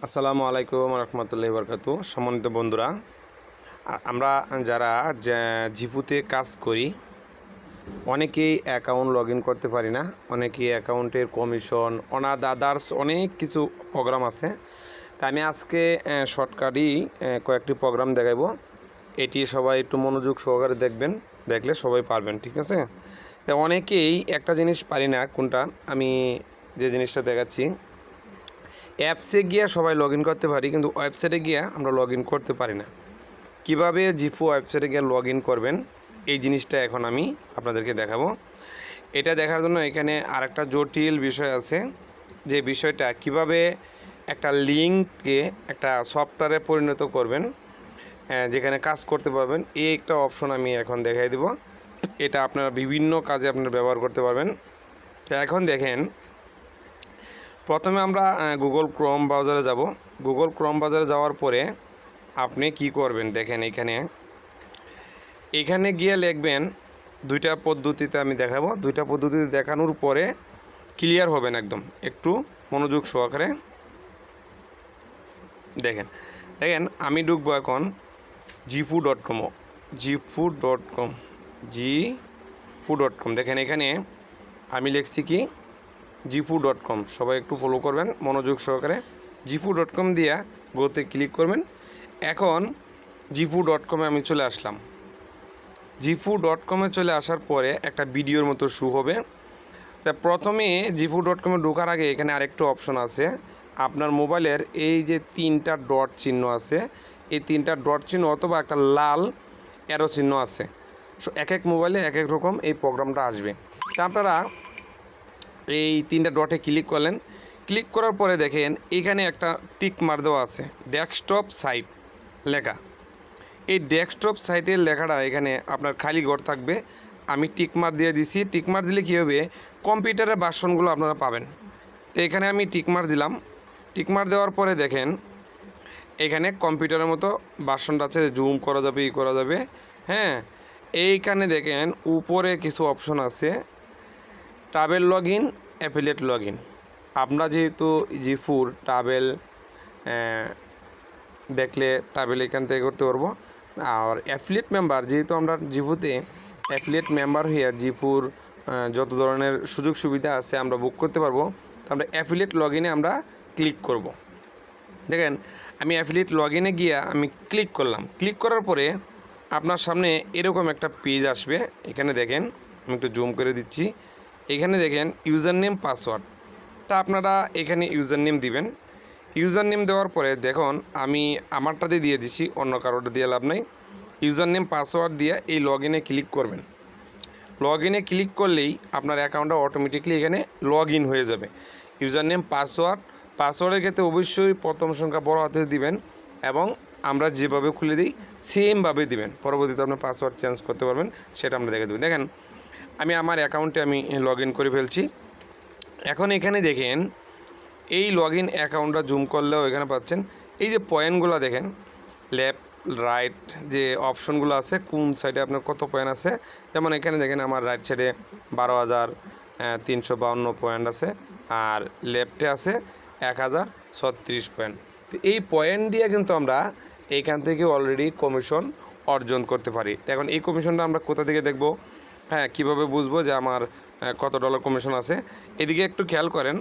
আসসালামু আলাইকুম রহমতুল্লাহি বরকাতু। সম্মানিত বন্ধুরা, আমরা যারা জিপুতে কাজ করি অনেকেই অ্যাকাউন্ট লগ ইন করতে পারি না। অনেকেই অ্যাকাউন্টের কমিশন আদার্স অনেক কিছু প্রোগ্রাম আছে। তা আমি আজকে শর্টকাটই কয়েকটি প্রোগ্রাম দেখাবো। এটি সবাই একটু মনোযোগ সহকারে দেখবেন, দেখলে সবাই পারবেন, ঠিক আছে? তা অনেকেই একটা জিনিস পারি না, কোনটা আমি যে জিনিসটা দেখাচ্ছি, অ্যাপসে গিয়ে সবাই লগ ইন করতে পারি, কিন্তু ওয়েবসাইটে গিয়ে আমরা লগ ইন করতে পারি না। কীভাবে জিফু ওয়েবসাইটে গিয়ে লগ ইন করবেন এই জিনিসটা এখন আমি আপনাদেরকে দেখাবো। এটা দেখার জন্য এখানে আরেকটা জটিল বিষয় আছে, যে বিষয়টা কিভাবে একটা লিঙ্ককে একটা সফটওয়্যারে পরিণত করবেন, যেখানে কাজ করতে পারবেন। এই একটা অপশন আমি এখন দেখাই দেব। এটা আপনারা বিভিন্ন কাজে আপনারা ব্যবহার করতে পারবেন। তো এখন দেখেন, প্রথমে আমরা গুগল ক্রোম ব্রাউজারে যাব। গুগল ক্রোম ব্রাউজারে যাওয়ার পরে আপনি কি করবেন দেখেন, এখানে গিয়ে লিখবেন, দুইটা পদ্ধতিতে আমি দেখাবো। দুইটা পদ্ধতিতে দেখানোর পরে ক্লিয়ার হবেন একদম, একটু মনোযোগ সহকারে দেখেন। আমি ঢুকবো এখন jifu.com jifu.com দেখেন, এখানে আমি লিখছি কি jifu.com। সবাই একটু ফলো করবেন মনোযোগ সহকারে। jifu.com দিয়ে গোতে ক্লিক করবেন। এখন jifu.com আমি চলে আসলাম। jifu.com চলে আসার পরে একটা ভিডিওর মতো শো হবে। তা প্রথমে jifu.com ঢোকার আগে এখানে আরেকটা অপশন আছে। আপনার মোবাইলের এই যে তিনটা ডট চিহ্ন আছে, এই তিনটা ডট চিহ্ন অথবা একটা লাল অ্যারো চিহ্ন আছে। এক এক মোবাইলে এক এক রকম এই প্রোগ্রামটা আসবে। তা আপনারা এই তিনটা ডটে ক্লিক করলেন। ক্লিক করার পরে দেখেন এখানে একটা টিক মার দেওয়া আছে, ডেস্কটপ সাইট লেখা। এই ডেস্কটপ সাইটের লেখাটা এখানে আপনার খালি ঘর থাকবে। আমি টিক মার দিয়ে দিছি। টিক মার দিলে কী হবে, কম্পিউটারের ভার্সনগুলো আপনারা পাবেন। তো এখানে আমি টিক মার দিলাম। টিক মার দেওয়ার পরে দেখেন এখানে কম্পিউটারের মতো ভার্সনটা আছে, জুম করা যাবে, ই করা যাবে। হ্যাঁ, এইখানে দেখেন উপরে কিছু অপশন আছে, travel log in, affiliate log in. আমরা যেহেতু জিফুর ট্রাভেল দেখলে ট্রাভেল এখান থেকে করতে পারবো। আর অ্যাফিলিয়েট মেম্বার, যেহেতু আমরা জিফুতে অ্যাফিলিয়েট মেম্বার হয়ে জিফুর যত ধরনের সুযোগ সুবিধা আছে আমরা বুক করতে পারবো। তো আমরা অ্যাফিলিয়েট লগ ইনে আমরা ক্লিক করব। দেখেন আমি অ্যাফিলিয়েট লগ ইনে গিয়ে আমি ক্লিক করলাম। ক্লিক করার পরে আপনার সামনে এরকম একটা পেজ আসবে। এখানে দেখেন, আমি একটু জুম করে দিচ্ছি। এখানে দেখেন ইউজার নেম পাসওয়ার্ডটা আপনারা এখানে ইউজার নেম দিবেন। ইউজার নেম দেওয়ার পরে দেখুন আমি আমারটাতে দিয়ে দিচ্ছি, অন্য কারোটা দিয়ে লাভ নাই। ইউজার নেম পাসওয়ার্ড দিয়ে এই লগ ইনে ক্লিক করবেন। লগ ইনে ক্লিক করলেই আপনার অ্যাকাউন্টটা অটোমেটিকলি এখানে লগ ইন হয়ে যাবে। ইউজার নেম পাসওয়ার্ডের ক্ষেত্রে অবশ্যই প্রথম সংখ্যা বড় হাতে দিবেন, এবং আমরা যেভাবে খুলে দিই সেমভাবে দিবেন। পরবর্তীতে আপনার পাসওয়ার্ড চেঞ্জ করতে পারবেন, সেটা আমরা দেখে দেবেন। দেখেন আমি আমার অ্যাকাউন্টে আমি লগ ইন করে ফেলছি। এখন এখানে দেখেন এই লগ ইন অ্যাকাউন্টটা জুম করলেও এখানে পাচ্ছেন এই যে পয়েন্টগুলো দেখেন, লেফট রাইট যে অপশনগুলো আছে, কোন সাইডে আপনার কত পয়েন্ট আছে। যেমন এখানে দেখেন আমার রাইট সাইডে 12,352 পয়েন্ট আছে, আর লেফটে আছে 1,036 পয়েন্ট। তো এই পয়েন্ট দিয়ে কিন্তু আমরা এইখান থেকে অলরেডি কমিশন অর্জন করতে পারি। এখন এই কমিশনটা আমরা কোথা থেকে দেখব, হ্যাঁ কীভাবে বুঝবো যে আমার কত ডলার কমিশন আছে? এদিকে একটু খেয়াল করেন,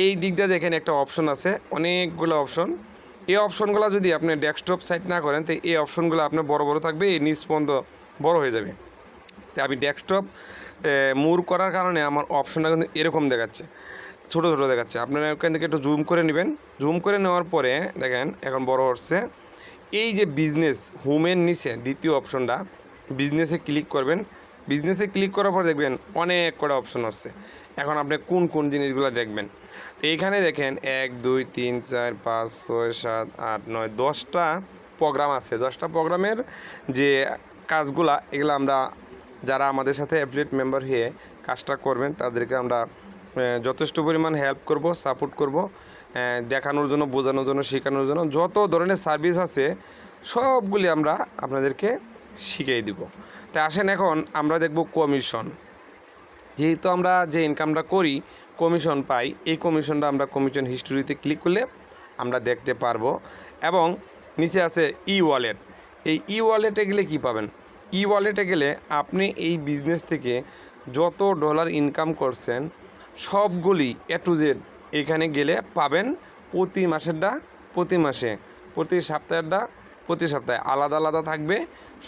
এই দিকটা দেখেন একটা অপশন আছে, অনেকগুলো অপশন। এই অপশনগুলো যদি আপনি ডেস্কটপ সাইট না করেন তো এই অপশনগুলো আপনার বড় বড় থাকবে, এই নিচ পর্যন্ত বড় হয়ে যাবে। তো আমি ডেস্কটপ মুভ করার কারণে আমার অপশনটা কিন্তু এরকম দেখাচ্ছে, ছোটো ছোটো দেখাচ্ছে। আপনারা এখান থেকে একটু জুম করে নেবেন। জুম করে নেওয়ার পরে দেখেন এখন বড় হচ্ছে। এই যে বিজনেস হোমের নিচে দ্বিতীয় অপশনটা, বিজনেসে ক্লিক করবেন। বিজনেসে ক্লিক করার পর দেখবেন অনেক কটা অপশন আসছে। এখন আপনি কোন কোন জিনিসগুলো দেখবেন, এইখানে দেখেন 1 2 3 4 5 6 7 8 9 10টা প্রোগ্রাম আছে। 10টা প্রোগ্রামের যে কাজগুলা, এগুলো আমরা যারা আমাদের সাথে অ্যাফিলিয়েট মেম্বার হয়ে কাজটা করবেন তাদেরকে আমরা যথেষ্ট পরিমাণ হেল্প করব, সাপোর্ট করব, দেখানোর জন্য, বোঝানোর জন্য, শেখানোর জন্য। যত ধরনের সার্ভিস আছে সবগুলি আমরা আপনাদেরকে শিখিয়ে দিব। তাই আসেন এখন আমরা দেখব কমিশন। যেহেতু আমরা যে ইনকামটা করি কমিশন পাই, এই কমিশনটা আমরা কমিশন হিস্টোরিতে ক্লিক করলে আমরা দেখতে পারবো। এবং নিচে আছে ই ওয়ালেট। এই ই ওয়ালেটে গেলে কি পাবেন? ই ওয়ালেটে গেলে আপনি এই বিজনেস থেকে যত ডলার ইনকাম করছেন সবগুলি এ টু জেড এখানে গেলে পাবেন। প্রতি মাসেরটা প্রতি মাসে, প্রতি সপ্তাহেরটা প্রতি সপ্তাহে আলাদা আলাদা থাকবে।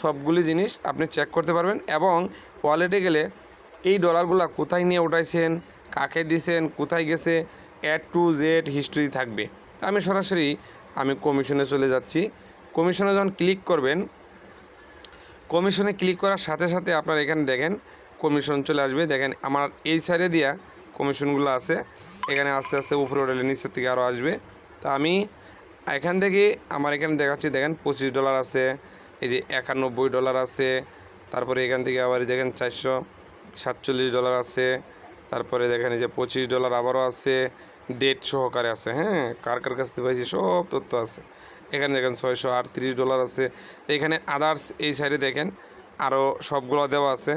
সবগুলি জিনিস আপনি চেক করতে পারবেন। এবং ওয়ালেটে গেলে এই ডলারগুলো কোথায় নিয়ে উঠাইছেন, কাকে দিয়েছেন, কোথায় গেছে, এ টু জেড হিস্ট্রি থাকবে। আমি সরাসরি কমিশনে চলে যাচ্ছি। কমিশনে যখন ক্লিক করবেন, কমিশনে ক্লিক করার সাথে সাথে আপনার এখানে দেখেন কমিশন চলে আসবে। দেখেন আমার এই সাইডে দিয়া কমিশনগুলো আছে, এখানে আস্তে আস্তে উপরে উঠলে নিচের থেকে আরও আসবে। তা আমি এখান থেকে আমার এখানে দেখাচ্ছি, দেখেন $25 আছে, এই যে $91 আছে, তারপরে এখান থেকে আবার দেখেন $447 আছে, তারপরে দেখেন এই যে $25 আবারও আছে, ডেট সহকারে আছে। হ্যাঁ, কার কার কাছ থেকে পাইছি সব তথ্য আছে। এখানে দেখেন $638 আছে। এখানে আদার্স এই সাইডে দেখেন আরও সবগুলো দেওয়া আছে।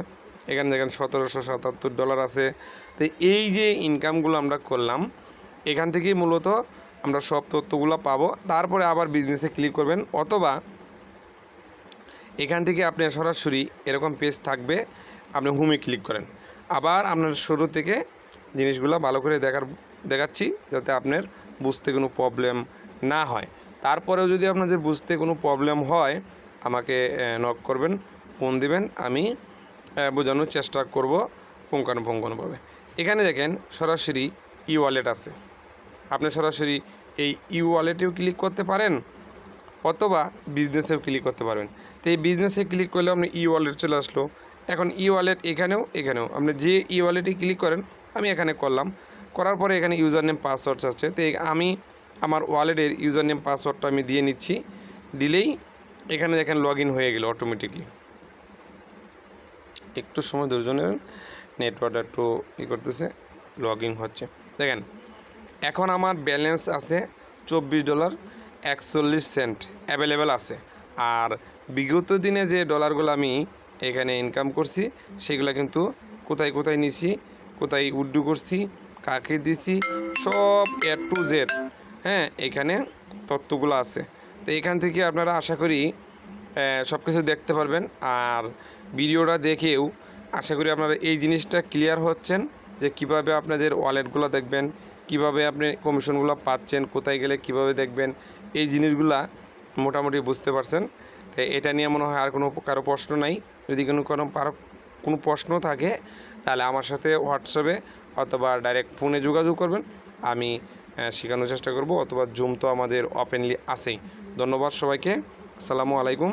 এখানে দেখেন $1777 আছে। তো এই যে ইনকামগুলো আমরা করলাম এখান থেকেই মূলত আমরা সব তথ্যগুলো পাবো। তারপরে আবার বিজনেসে ক্লিক করবেন, অথবা এখান থেকে আপনি সরাসরি এরকম পেজ থাকবে, আপনি হোমে ক্লিক করেন। আবার আপনার শুরু থেকে জিনিসগুলো ভালো করে দেখাচ্ছি যাতে আপনার বুঝতে কোনো প্রবলেম না হয়। তারপরেও যদি আপনাদের বুঝতে কোনো প্রবলেম হয় আমাকে নক করবেন, ফোন দিবেন, আমি বোঝানোর চেষ্টা করব পুঙ্খানুপুঙ্খভাবে। এখানে দেখেন সরাসরি ই ওয়ালেট আছে। আপনি সরাসরি এই ই ওয়ালেটেও ক্লিক করতে পারেন, অথবা বিজনেসেও ক্লিক করতে পারবেন। তো এই বিজনেসে ক্লিক করলে আপনি ই ওয়ালেট চলে আসলো। এখন ই ওয়ালেট এখানেও আপনি যে ই ওয়ালেটে ক্লিক করেন, আমি এখানে করলাম, করার পরে এখানে ইউজার নেম পাসওয়ার্ড আছে। তো আমি আমার ওয়ালেটের ইউজার নেম পাসওয়ার্ডটা আমি দিয়ে নিচ্ছি। দিলেই এখানে দেখেন লগ ইন হয়ে গেল অটোমেটিকলি। একটু সময় দুজনের নেটওয়ার্কটা একটু করতেছে, লগ ইন হচ্ছে। দেখেন এখন আমার ব্যালেন্স আছে $24.41 অ্যাভেলেবেল আছে। আর বিগত দিনে যে ডলারগুলো আমি এখানে ইনকাম করছি সেগুলো কিন্তু কোথায় কোথায় নিছি, কোথায় উইথড্র করছি, কাকে দিছি, সব এ টু জেড হ্যাঁ এখানে তথ্যগুলো আছে। তো এখান থেকে আপনারা আশা করি সব কিছু দেখতে পারবেন। আর ভিডিওটা দেখেও আশা করি আপনারা এই জিনিসটা ক্লিয়ার হচ্ছেন যে কিভাবে আপনাদের ওয়ালেটগুলো দেখবেন, কিভাবে আপনি কমিশনগুলো পাচ্ছেন, কোথায় গেলে কিভাবে দেখবেন, এই জিনিসগুলা মোটামুটি বুঝতে পারছেন। তো এটা নিয়ে মনে হয় আর কারো প্রশ্ন নাই। যদি কোনো প্রশ্ন থাকে তাহলে আমার সাথে হোয়াটসঅ্যাপে অথবা ডাইরেক্ট ফোনে যোগাযোগ করবেন, আমি শেখানোর চেষ্টা করব, অথবা জুম তো আমাদের ওপেনলি আছেই। ধন্যবাদ সবাইকে। আসসালামু আলাইকুম।